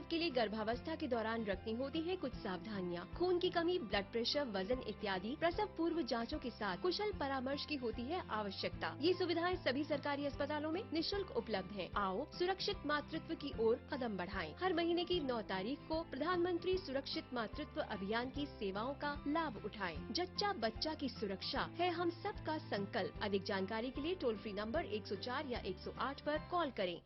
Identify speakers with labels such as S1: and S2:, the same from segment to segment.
S1: स्वास्थ्य के लिए गर्भावस्था के दौरान रखनी होती है कुछ सावधानियाँ। खून की कमी, ब्लड प्रेशर, वजन इत्यादि प्रसव पूर्व जांचों के साथ कुशल परामर्श की होती है आवश्यकता। ये सुविधाएं सभी सरकारी अस्पतालों में निःशुल्क उपलब्ध है। आओ सुरक्षित मातृत्व की ओर कदम बढ़ाएं। हर महीने की 9 तारीख को प्रधानमंत्री सुरक्षित मातृत्व अभियान की सेवाओं का लाभ उठाएं। जच्चा बच्चा की सुरक्षा है हम सबका संकल्प। अधिक जानकारी के लिए टोल फ्री नंबर 104 या 108 पर कॉल करें।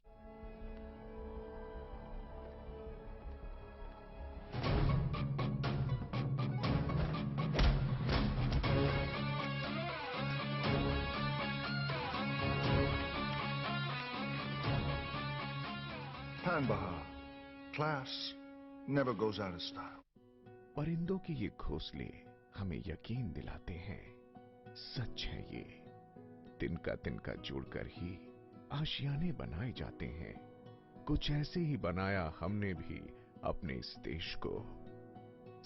S2: Tanbaha, class never goes out of style.
S3: परिंदों के ये घोंसले हमें यकीन दिलाते हैं, सच है ये। तिनका तिनका जोड़कर ही आशियाने बनाए जाते हैं। कुछ ऐसे ही बनाया हमने भी अपने इस देश को।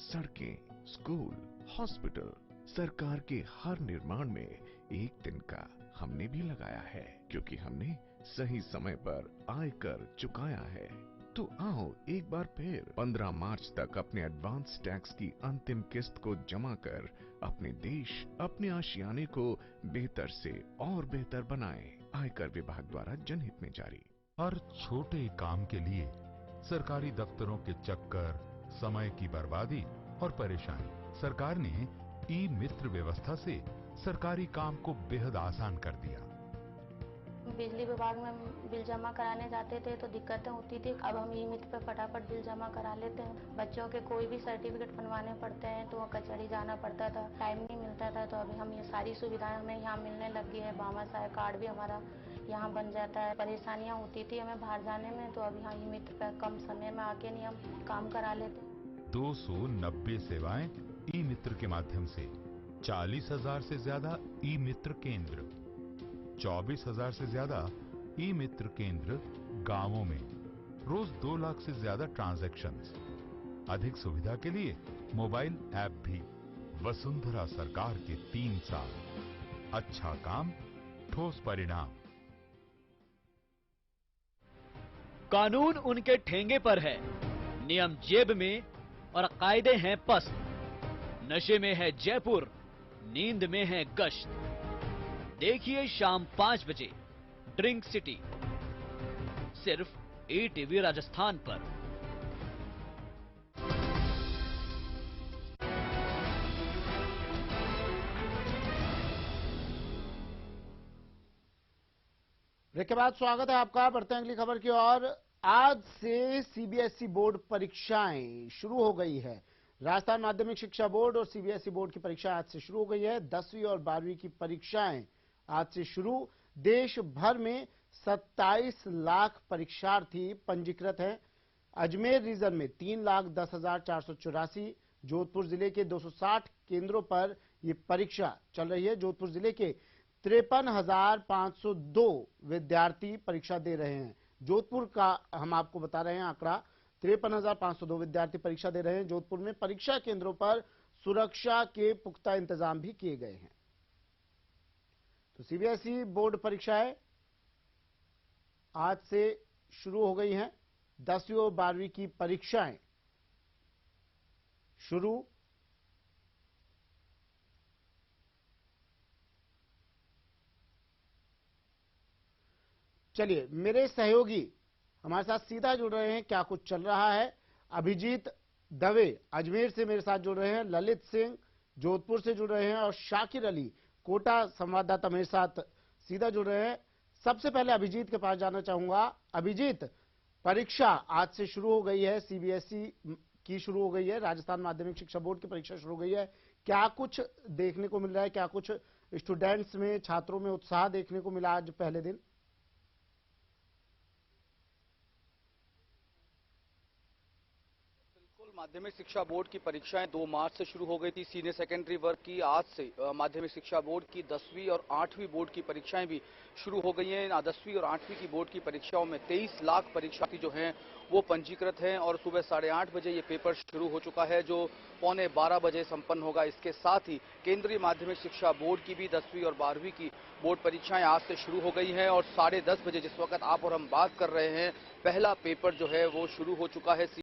S3: सड़कें, स्कूल, हॉस्पिटल, सरकार के हर निर्माण में एक तिनका हमने भी लगाया है, क्योंकि हमने सही समय पर आयकर चुकाया है। तो आओ एक बार फिर 15 मार्च तक अपने एडवांस टैक्स की अंतिम किस्त को जमा कर अपने देश, अपने आशियाने को बेहतर से और बेहतर बनाएं। आयकर विभाग द्वारा जनहित में जारी।
S4: हर छोटे काम के लिए सरकारी दफ्तरों के चक्कर, समय की बर्बादी और परेशानी, सरकार ने ई मित्र व्यवस्था से सरकारी काम को बेहद आसान कर दिया।
S5: बिजली विभाग में बिल जमा कराने जाते थे तो दिक्कतें होती थी। अब हम ई मित्र पे फटाफट बिल जमा करा लेते हैं। बच्चों के कोई भी सर्टिफिकेट बनवाने पड़ते हैं तो कचहरी जाना पड़ता था, टाइम नहीं मिलता था। तो अभी हम ये सारी सुविधाएं हमें यहाँ मिलने लग गई है। बाबा साहेब कार्ड भी हमारा यहाँ बन जाता है। परेशानियाँ होती थी हमें बाहर जाने में, तो अभी यहाँ ई मित्र पे कम समय में आके नहीं हम काम करा लेते।
S4: 290 सेवाएं ई मित्र के माध्यम से, 40,000 से ज्यादा ई मित्र केंद्र, 24,000 से ज्यादा ई मित्र केंद्र गांवों में, रोज 2 लाख से ज्यादा ट्रांजैक्शंस। अधिक सुविधा के लिए मोबाइल ऐप भी। वसुंधरा सरकार के 3 साल, अच्छा काम, ठोस परिणाम।
S6: कानून उनके ठेंगे पर है, नियम जेब में और कायदे हैं पस्त। नशे में है जयपुर, नींद में है गश्त। देखिए शाम 5 बजे ड्रिंक सिटी, सिर्फ ETV राजस्थान पर।
S7: ब्रेक के बाद स्वागत है आपका। बढ़ते हैं अगली खबर की ओर। आज से सीबीएसई बोर्ड परीक्षाएं शुरू हो गई है। राजस्थान माध्यमिक शिक्षा बोर्ड और सीबीएसई बोर्ड की परीक्षा आज से शुरू हो गई है। 10वीं और 12वीं की परीक्षाएं आज से शुरू। देश भर में 27 लाख परीक्षार्थी पंजीकृत हैं। अजमेर रीजन में 3,10,484, जोधपुर जिले के 260 केंद्रों पर यह परीक्षा चल रही है। जोधपुर जिले के 53,502 विद्यार्थी परीक्षा दे रहे हैं। जोधपुर का हम आपको बता रहे हैं आंकड़ा, 53,502 विद्यार्थी परीक्षा दे रहे हैं। जोधपुर में परीक्षा केंद्रों पर सुरक्षा के पुख्ता इंतजाम भी किए गए हैं। तो सीबीएसई बोर्ड परीक्षाएं आज से शुरू हो गई हैं। 10वीं और 12वीं की परीक्षाएं शुरू। चलिए मेरे सहयोगी हमारे साथ सीधा जुड़ रहे हैं, क्या कुछ चल रहा है। अभिजीत दवे अजमेर से मेरे साथ जुड़ रहे हैं, ललित सिंह जोधपुर से जुड़ रहे हैं और शाकिर अली कोटा संवाददाता मेरे साथ सीधा जुड़ रहे हैं। सबसे पहले अभिजीत के पास जाना चाहूंगा। अभिजीत, परीक्षा आज से शुरू हो गई है, सीबीएसई की शुरू हो गई है, राजस्थान माध्यमिक शिक्षा बोर्ड की परीक्षा शुरू हो गई है। क्या कुछ देखने को मिल रहा है, क्या कुछ स्टूडेंट्स में, छात्रों में उत्साह देखने को मिला आज पहले दिन?
S8: माध्यमिक शिक्षा बोर्ड की परीक्षाएं 2 मार्च से शुरू हो गई थी। सीनियर सेकेंडरी वर्ग की आज से माध्यमिक शिक्षा बोर्ड की 10वीं और 8वीं बोर्ड की परीक्षाएं भी शुरू हो गई हैं। 10वीं और 8वीं की बोर्ड की परीक्षाओं में 23 लाख परीक्षार्थी जो हैं वो पंजीकृत हैं और सुबह 8:30 बजे ये पेपर शुरू हो चुका है, जो 11:15 बजे संपन्न होगा। इसके साथ ही केंद्रीय माध्यमिक शिक्षा बोर्ड की भी 10वीं और 12वीं की बोर्ड परीक्षाएं आज से शुरू हो गई हैं और 10:30 बजे जिस वक्त आप और हम बात कर रहे हैं, पहला पेपर जो है वो शुरू हो चुका है।